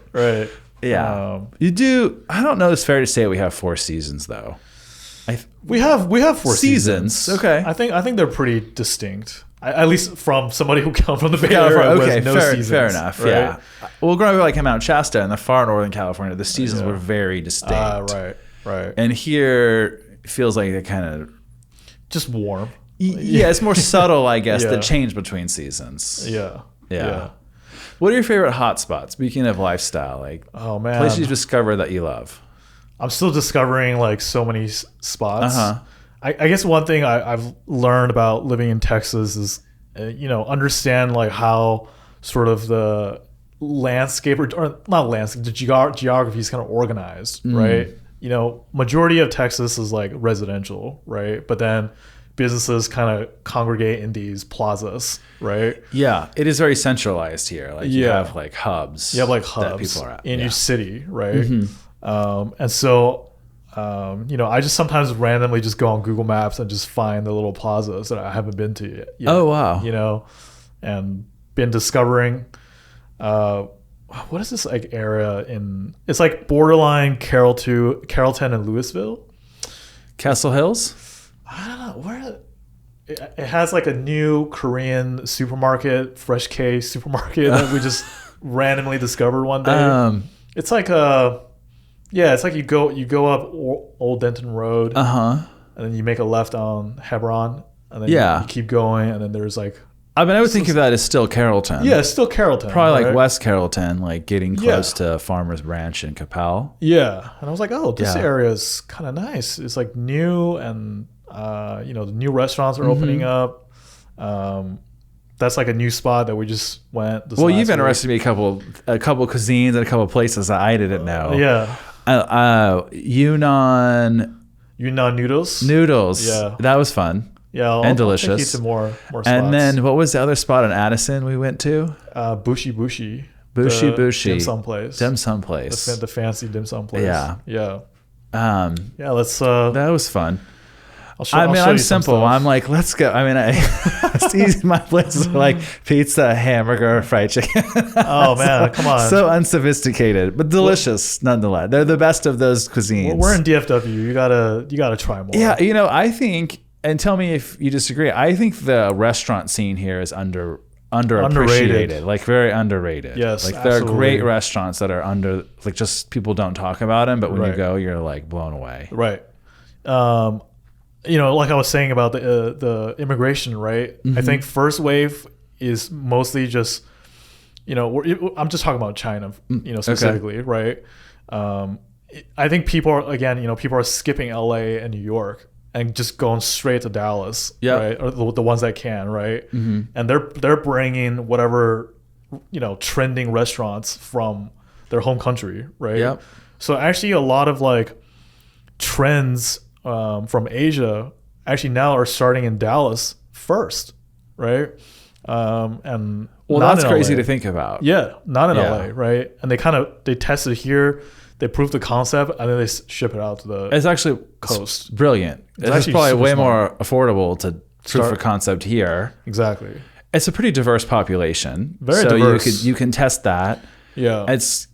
Yeah. You do. I don't know if it's fair to say we have 4 seasons, though. We have 4 seasons. Okay. I think they're pretty distinct. At least from somebody who comes from the Bay Area with no seasons. Fair enough. Right? Yeah. Well, growing up like in Mount Shasta in the far northern California, the seasons were very distinct. Right. And here it feels like they kind of just warm. Yeah, it's more subtle, I guess, the change between seasons. Yeah. What are your favorite hotspots? Speaking of lifestyle, like places you discover that you love. I'm still discovering like so many spots. I guess one thing I've learned about living in Texas is, understand like how sort of the landscape or not landscape, the geography is kind of organized, right? Majority of Texas is like residential, right? But then businesses kind of congregate in these plazas, right? Yeah, it is very centralized here. Like you have like hubs. You have like hubs that people are at. In each city, right? And so I just sometimes randomly just go on Google Maps and just find the little plazas that I haven't been to yet. Oh, wow. And been discovering, what is this like area it's like borderline Carrollton and Louisville. Castle Hills? I don't know. Where it has like a new Korean supermarket, Fresh K supermarket that we just randomly discovered one day. It's like it's like you go up Old Denton Road, and then you make a left on Hebron, and then you keep going, and then there's like. I mean, I would think of that as still Carrollton. Yeah, it's still Carrollton. Probably like West Carrollton, like getting close to Farmers Branch and Capel. Yeah, and I was like, oh, this area is kind of nice. It's like new, and the new restaurants are opening up. That's like a new spot that we just went. You've interested me a couple cuisines and a couple places that I didn't know. Yunnan noodles. Yeah, that was fun. Yeah, and delicious. I'll take you to more spots. And then what was the other spot in Addison we went to? Bushi. Bushi. Dim sum place. The fancy dim sum place. Yeah. Let's. That was fun. I'm simple. I'm like, let's go. I mean, it's easy. My places are like pizza, hamburger, fried chicken. Oh man, come on. So unsophisticated, but delicious nonetheless. They're the best of those cuisines. We're in DFW. You gotta try more. Yeah, I think, and tell me if you disagree. I think the restaurant scene here is underappreciated, like very underrated. Yes, like there are great restaurants that are like just people don't talk about them, but when you go, you're like blown away. Right. Like I was saying about the immigration, right? I think first wave is mostly just, I'm just talking about China, specifically, right? I think people are skipping LA and New York and just going straight to Dallas, right? Or the ones that can, right? And they're bringing whatever, trending restaurants from their home country, right? Yep. So actually a lot of like trends from Asia actually now are starting in Dallas first, right? And that's crazy to think about. Yeah, not in LA, right? And they test it here, they prove the concept, and then they ship it out to the It's actually coast. Brilliant. It's probably way more affordable to proof of concept here. Exactly. It's a pretty diverse population. Very diverse. So you can test that. Yeah. It's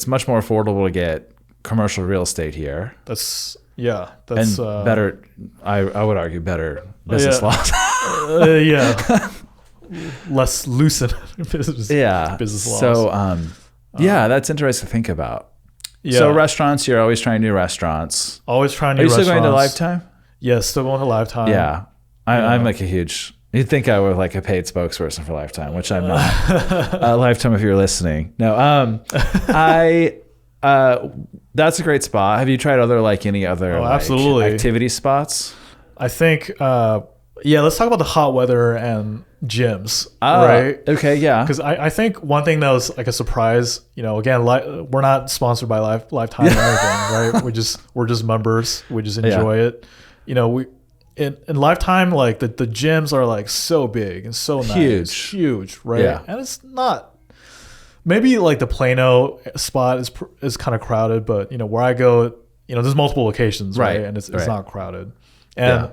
much more affordable to get commercial real estate here. That's better. I would argue better business laws. Less loosened business laws. So that's interesting to think about. Yeah. So restaurants, you're always trying new restaurants. Always trying new restaurants. Are you still going to Lifetime? Yes, still going to Lifetime. Yeah. I'm like a huge You'd think I were like a paid spokesperson for Lifetime, which I'm not. Lifetime, if you're listening. No, that's a great spot. Have you tried any other absolutely activity spots? I think, let's talk about the hot weather and gyms, right? Okay, yeah. Because I think one thing that was like a surprise, again, we're not sponsored by Lifetime or anything, right? We're just members. We just enjoy it. In Lifetime, like the gyms are like so big and so nice, huge, right? Yeah. And it's not. Maybe like the Plano spot is kind of crowded, but where I go, there's multiple locations, right? And it's not crowded. And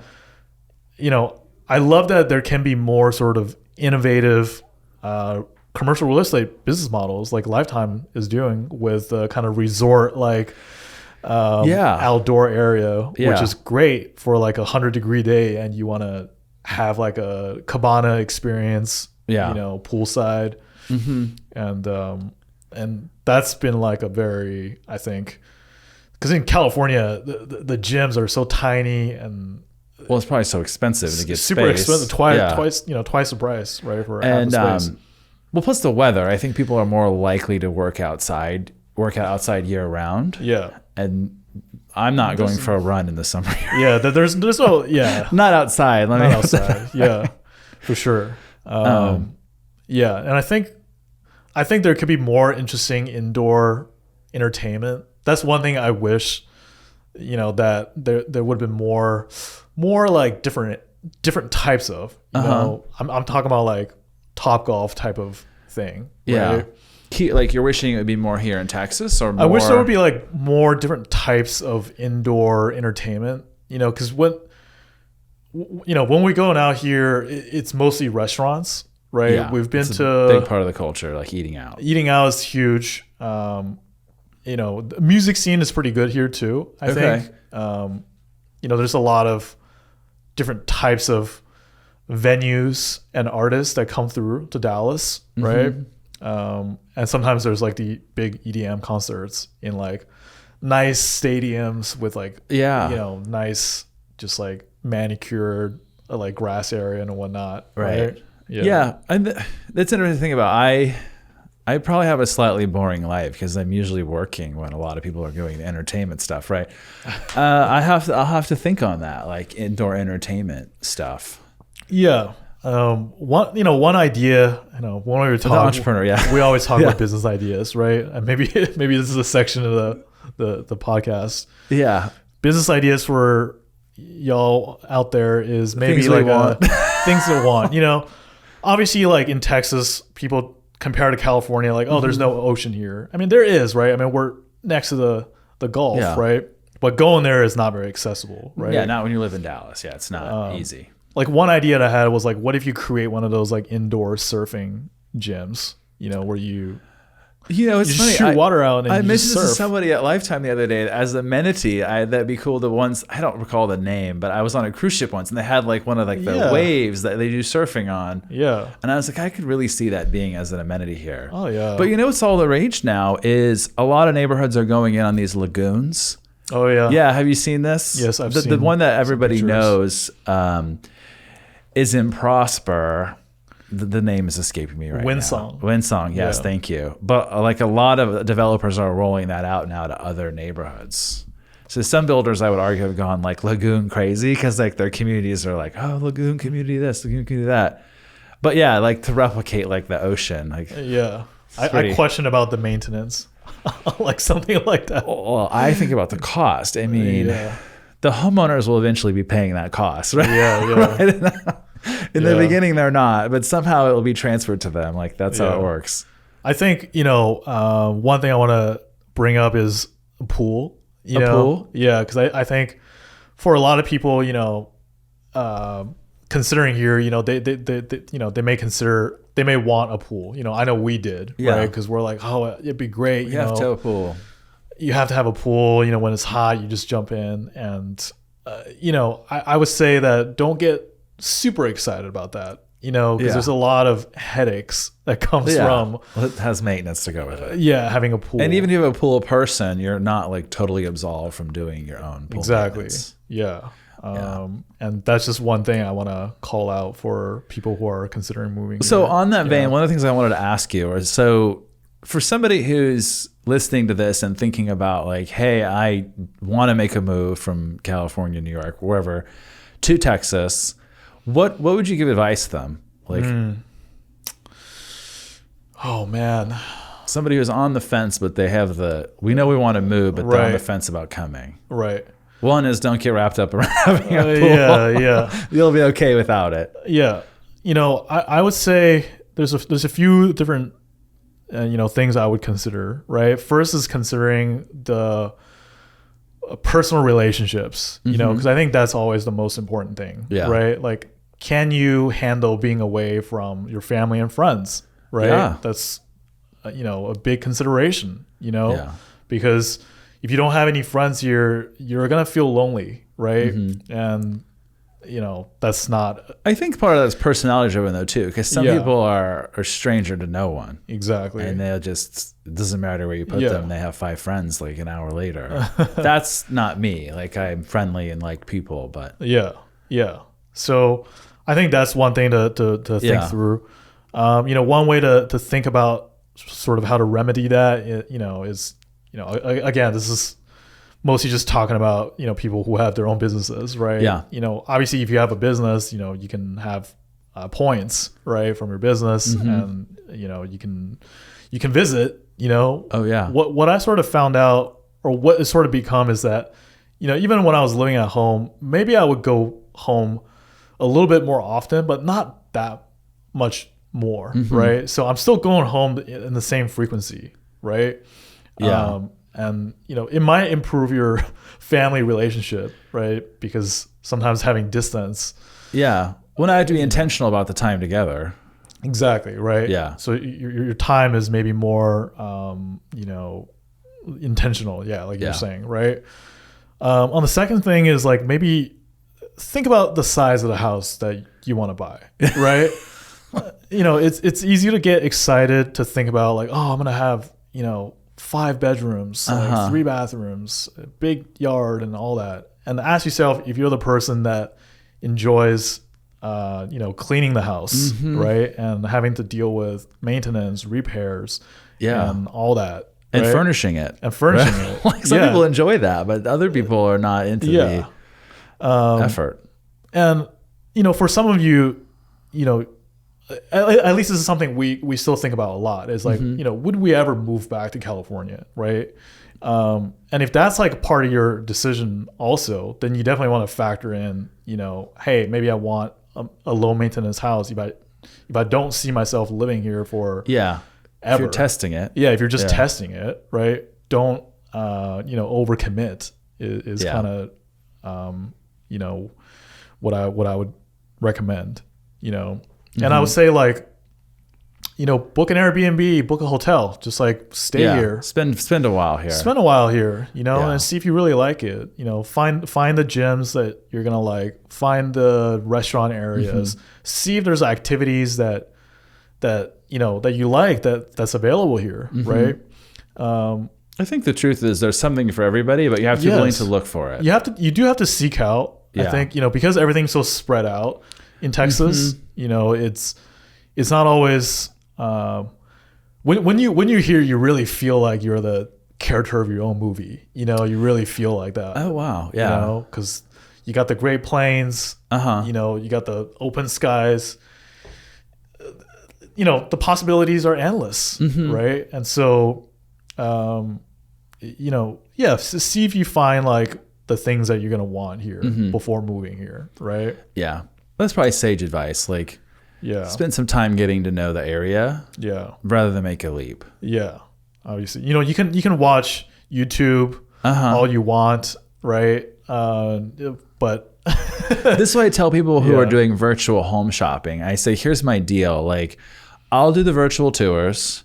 I love that there can be more sort of innovative commercial real estate business models like Lifetime is doing with the kind of resort outdoor area, which is great for like 100-degree day and you want to have like a cabana experience, poolside. And that's been like a very, I think, because in California the gyms are so tiny and it's probably so expensive to get super expensive, twice the price, right? For half the space. Plus the weather. I think people are more likely to work out outside year round. Yeah. And I'm not going for a run in the summer. Yeah, there's no not outside. Not outside. Yeah, for sure. And I think there could be more interesting indoor entertainment. That's one thing I wish, that there would have been more like different types of. I'm talking about like Topgolf type of thing. Right? Like you're wishing it would be more here in Texas, or more? I wish there would be like more different types of indoor entertainment. Because when we go out here, it's mostly restaurants, right? Yeah, we've been to a big part of the culture, like eating out. Eating out is huge. The music scene is pretty good here too. I think. There's a lot of different types of venues and artists that come through to Dallas, right? And sometimes there's like the big EDM concerts in like nice stadiums with like nice just like manicured like grass area and whatnot, right? Yeah. And that's an interesting thing about I probably have a slightly boring life because I'm usually working when a lot of people are doing the entertainment stuff, right? I'll have to think on that, like indoor entertainment stuff. Yeah. One idea, when we were talking, entrepreneur, we always talk about business ideas, right? And maybe this is a section of the podcast. Yeah. Business ideas for y'all out there is maybe things like things to want, obviously like in Texas, people compare to California, like, there's no ocean here. I mean, there is, right? I mean, we're next to the Gulf, right? But going there is not very accessible, right? Yeah. Not when you live in Dallas. Yeah. It's not easy. Like one idea that I had was like, what if you create one of those like indoor surfing gyms, where you it's funny. Shoot water out and I you mentioned just surf. this to somebody at Lifetime the other day as amenity. That'd be cool. The ones, I don't recall the name, but I was on a cruise ship once and they had like one of like the waves that they do surfing on. Yeah. And I was like, I could really see that being as an amenity here. Oh yeah. But what's all the rage now is a lot of neighborhoods are going in on these lagoons. Oh yeah. Yeah. Have you seen this? Yes, I've seen the one that everybody knows is in Prosper. The name is escaping me right Windsong. now. Windsong, yes, thank you. But like a lot of developers are rolling that out now to other neighborhoods. So some builders, I would argue, have gone like lagoon crazy because like their communities are like, lagoon community this, lagoon community that. But yeah, like to replicate like the ocean. Like I question about the maintenance, like something like that. Well, I think about the cost. I mean, the homeowners will eventually be paying that cost, right? Yeah. Right? In the beginning, they're not, but somehow it will be transferred to them. Like that's how it works. I think one thing I want to bring up is a pool. Pool? Yeah, because I think for a lot of people, considering here, they may want a pool. I know we did, right? Because we're like, it'd be great. You have to have a pool. You have to have a pool. When it's hot, you just jump in, and I would say that don't get super excited about that, because there's a lot of headaches that comes from. Well, it has maintenance to go with it. Having a pool. And even if you have a pool person, you're not like totally absolved from doing your own pool. Exactly. Maintenance. Yeah. And that's just one thing I want to call out for people who are considering moving. So on that vein, one of the things I wanted to ask you is, so for somebody who's listening to this and thinking about like, hey, I want to make a move from California, New York, wherever, to Texas, what would you give advice to them? Like, oh man, somebody who's on the fence, but they have we know we want to move, but they're on the fence about coming. Right. One is, don't get wrapped up around having a pool. Yeah. You'll be okay without it. Yeah. I would say there's a few different things I would consider, right? First is considering the personal relationships, because I think that's always the most important thing, right? Like, can you handle being away from your family and friends, right? Yeah. That's, a big consideration, because if you don't have any friends here, you're going to feel lonely, right? And that's not. I think part of that's personality driven though too, because some people are stranger to no one. Exactly. And they'll just, it doesn't matter where you put them. They have 5 friends like an hour later. That's not me. Like, I'm friendly and like people, but yeah. So I think that's one thing to think through. One way to think about sort of how to remedy that, is, again, this is mostly just talking about, people who have their own businesses, right? Yeah. Obviously if you have a business, you can have points, right, from your business, and, you can visit, Oh yeah. What I sort of found out, or what it's sort of become, is that, even when I was living at home, maybe I would go home a little bit more often, but not that much more, right? So I'm still going home in the same frequency, right? Yeah. And it might improve your family relationship, right? Because sometimes having distance. Yeah. Well, I have to be intentional about the time together. Exactly, right? Yeah. So your time is maybe more, intentional. Yeah, like you're saying, right? On the second thing is, like, maybe think about the size of the house that you want to buy, right? It's easy to get excited to think about, like, oh, I'm gonna have 5 bedrooms, like 3 bathrooms, a big yard, and all that. And ask yourself if you're the person that enjoys, cleaning the house, right, and having to deal with maintenance, repairs, and all that. And furnishing it. Like, some people enjoy that, but other people are not into the effort. And, for some of you, at least this is something we still think about a lot, is like, would we ever move back to California, right? And if that's like part of your decision also, then you definitely want to factor in, hey, maybe I want a low maintenance house if I don't see myself living here for ever. If you're testing it. Yeah, if you're just testing it, right? Don't overcommit is kind of what I would recommend, And I would say, like, book an Airbnb, book a hotel, just like stay here. Spend a while here. And see if you really like it. Find the gyms that you're gonna like. Find the restaurant areas. See if there's activities that you like that's available here, right? I think the truth is there's something for everybody, but you have to be willing to look for it. You do have to seek out. I think because everything's so spread out in Texas, it's not always when you're here, you really feel like you're the character of your own movie. You really feel like that. Oh wow, yeah. Because you got the Great Plains. You got the open skies. The possibilities are endless, right? And so, see if you find like the things that you're gonna want here before moving here, right? Yeah, that's probably sage advice. Like, spend some time getting to know the area, rather than make a leap. Yeah, obviously, you can watch YouTube all you want, right? But this is what I tell people who are doing virtual home shopping. I say, here's my deal. Like, I'll do the virtual tours,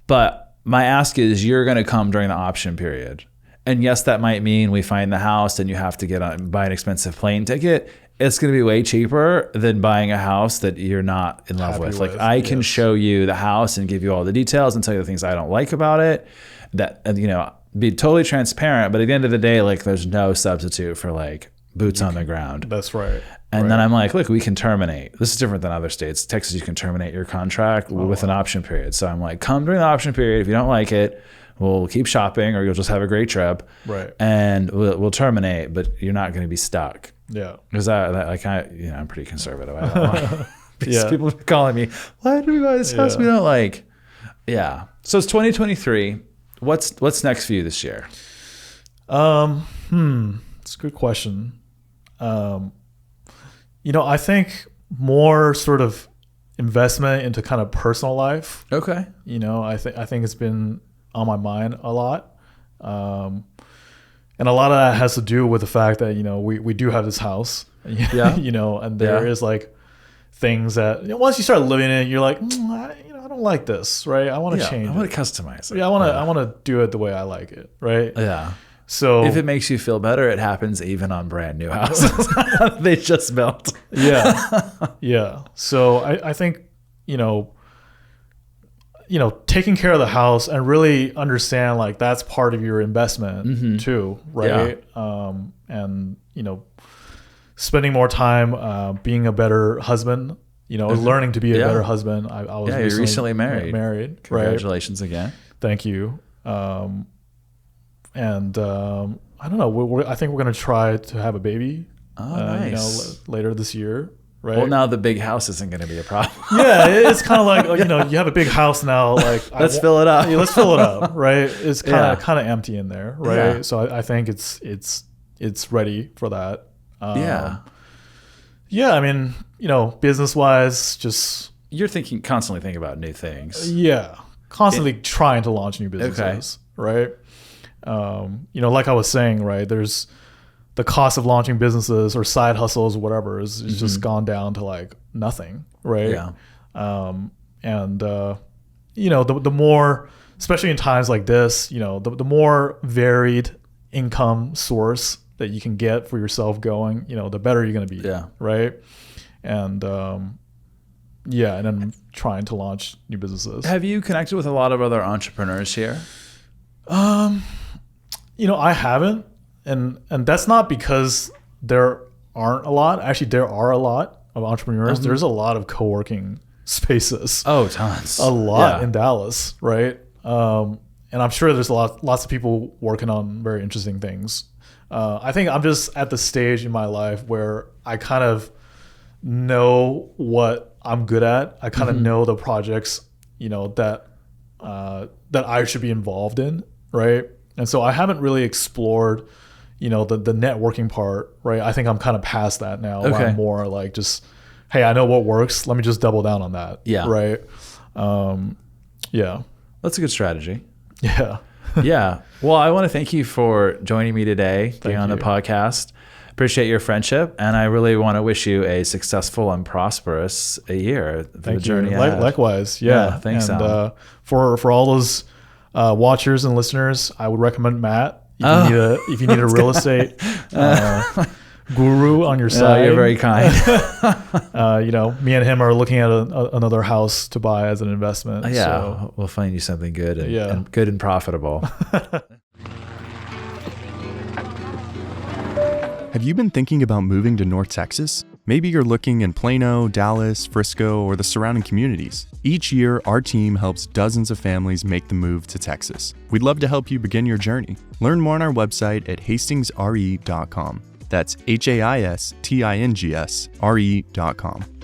but my ask is you're going to come during the option period. And yes, that might mean we find the house and you have to buy an expensive plane ticket. It's going to be way cheaper than buying a house that you're not in love with. Like, I can show you the house and give you all the details and tell you the things I don't like about it. That, be totally transparent. But at the end of the day, like, there's no substitute for like boots on the ground. That's right. And then I'm like, look, we can terminate. This is different than other states. Texas, you can terminate your contract with an option period. So I'm like, come during the option period. If you don't like it, we'll keep shopping, or you'll just have a great trip. Right. And we'll terminate, but you're not going to be stuck. Yeah. Because I'm pretty conservative. I don't want people are calling me, why do we buy this house we don't like? Yeah. So it's 2023. What's next for you this year? It's a good question. I think more sort of investment into kind of personal life. Okay. I think it's been on my mind a lot. And a lot of that has to do with the fact that, we do have this house, and there is like things that once you start living in it, you're like, I don't like this, right? I want to change it. I want to customize it. Yeah, I want to do it the way I like it, right? Yeah. So if it makes you feel better, it happens even on brand new houses they just built. Yeah. So I think, taking care of the house and really understand like that's part of your investment too, right? Yeah. And spending more time being a better husband, learning to be a better husband. I was recently married. Congratulations again. Thank you. And I don't know. I think we're gonna try to have a baby. Oh, nice. Later this year, right? Well, now the big house isn't going to be a problem. Yeah, it's kind of like you have a big house now. Like let's fill it up. Yeah, let's fill it up, right? It's kind of empty in there, right? Yeah. So I think it's ready for that. Yeah. I mean, business wise, just you're constantly thinking about new things. Yeah, constantly trying to launch new businesses, right? Like I was saying, right, there's the cost of launching businesses or side hustles or whatever is just gone down to like nothing, right? Yeah. The more, especially in times like this, the more varied income source that you can get for yourself going, the better you're going to be. Yeah. Right. And and then trying to launch new businesses. Have you connected with a lot of other entrepreneurs here? I haven't, and that's not because there aren't a lot. Actually, there are a lot of entrepreneurs. There's a lot of co-working spaces. Oh, tons. A lot in Dallas, right? And I'm sure there's lots of people working on very interesting things. I think I'm just at the stage in my life where I kind of know what I'm good at. I kind of know the projects, that I should be involved in, right? And so I haven't really explored, the networking part, right? I think I'm kind of past that now. Okay. I'm more like just, hey, I know what works. Let me just double down on that. Yeah. Right. Yeah. That's a good strategy. Yeah. Yeah. Well, I want to thank you for joining me today, being on the podcast. Appreciate your friendship, and I really want to wish you a successful and prosperous year. Thank the journey you. ahead. Likewise. Yeah. Thanks. And for all those watchers and listeners, I would recommend Matt. If you need a real estate guru on your side. You're very kind. Me and him are looking at another house to buy as an investment. Yeah, so. We'll find you something good and good and profitable. Have you been thinking about moving to North Texas? Maybe you're looking in Plano, Dallas, Frisco, or the surrounding communities. Each year, our team helps dozens of families make the move to Texas. We'd love to help you begin your journey. Learn more on our website at hastingsre.com. That's HAISTINGSRE.com.